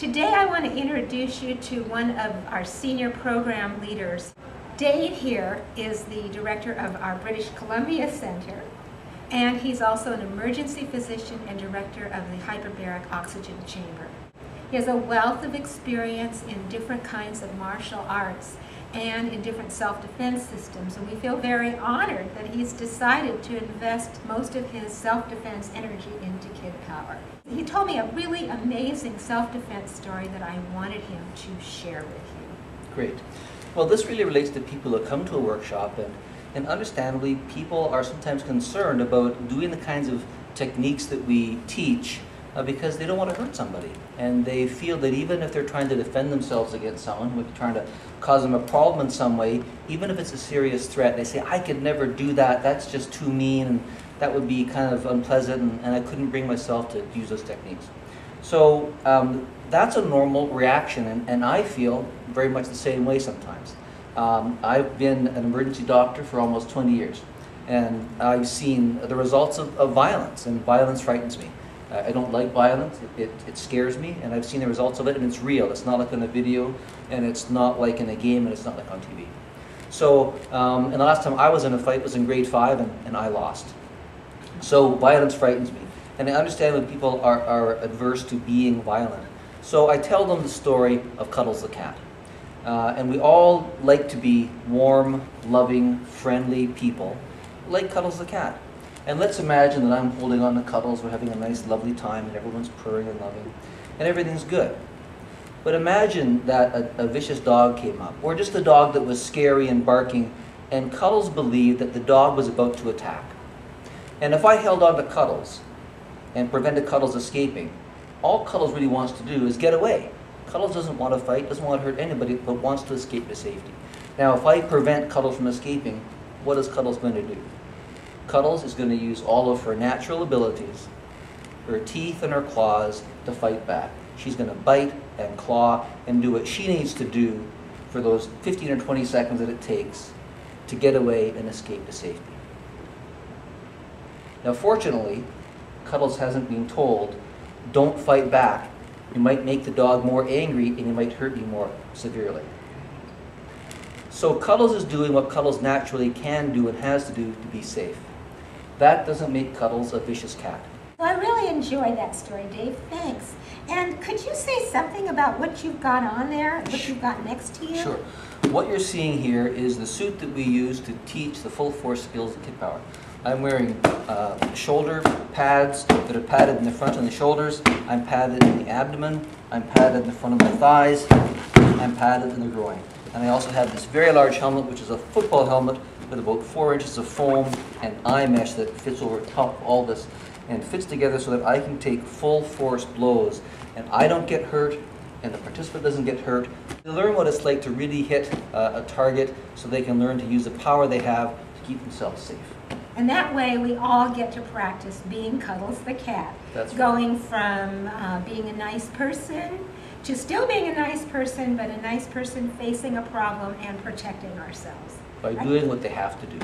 Today I want to introduce you to one of our senior program leaders. Dave here is the director of our British Columbia Center, and he's also an emergency physician and director of the hyperbaric oxygen chamber. He has a wealth of experience in different kinds of martial arts and in different self-defense systems, and we feel very honored that he's decided to invest most of his self-defense energy into Kidpower. He told me a really amazing self-defense story that I wanted him to share with you. Great. Well, this really relates to people who come to a workshop, and understandably people are sometimes concerned about doing the kinds of techniques that we teach because they don't want to hurt somebody, and they feel that even if they're trying to defend themselves against someone, we're trying to cause them a problem in some way, even if it's a serious threat, they say, I could never do that, that's just too mean, and that would be kind of unpleasant, and I couldn't bring myself to use those techniques. So that's a normal reaction, and I feel very much the same way sometimes. I've been an emergency doctor for almost 20 years, and I've seen the results of violence, and violence frightens me. I don't like violence, it scares me, and I've seen the results of it, and it's real. It's not like in a video, and it's not like in a game, and it's not like on TV. So, and the last time I was in a fight was in grade 5, and I lost. So violence frightens me, and I understand when people are adverse to being violent. So I tell them the story of Cuddles the Cat. And we all like to be warm, loving, friendly people, like Cuddles the Cat. And let's imagine that I'm holding on to Cuddles, we're having a nice lovely time, and everyone's purring and loving, and everything's good. But imagine that a vicious dog came up, or just a dog that was scary and barking, and Cuddles believed that the dog was about to attack. And if I held on to Cuddles and prevented Cuddles escaping, all Cuddles really wants to do is get away. Cuddles doesn't want to fight, doesn't want to hurt anybody, but wants to escape to safety. Now, if I prevent Cuddles from escaping, what is Cuddles going to do? Cuddles is going to use all of her natural abilities, her teeth and her claws, to fight back. She's going to bite and claw and do what she needs to do for those 15 or 20 seconds that it takes to get away and escape to safety. Now, fortunately, Cuddles hasn't been told, don't fight back. You might make the dog more angry and you might hurt you more severely. So Cuddles is doing what Cuddles naturally can do and has to do to be safe. That doesn't make Cuddles a vicious cat. Well, I really enjoyed that story, Dave. Thanks. And could you say something about what you've got on there, what you've got next to you? Sure. What you're seeing here is the suit that we use to teach the full force skills of Kidpower. I'm wearing shoulder pads that are padded in the front and the shoulders. I'm padded in the abdomen. I'm padded in the front of my thighs. I'm padded in the groin. And I also have this very large helmet, which is a football helmet with about 4 inches of foam and eye mesh that fits over top of all this and fits together so that I can take full force blows. And I don't get hurt, and the participant doesn't get hurt. They learn what it's like to really hit a target so they can learn to use the power they have to keep themselves safe. And that way we all get to practice being Cuddles the Cat. That's right. Going from being a nice person to still being a nice person, but a nice person facing a problem and protecting ourselves. By doing what they have to do.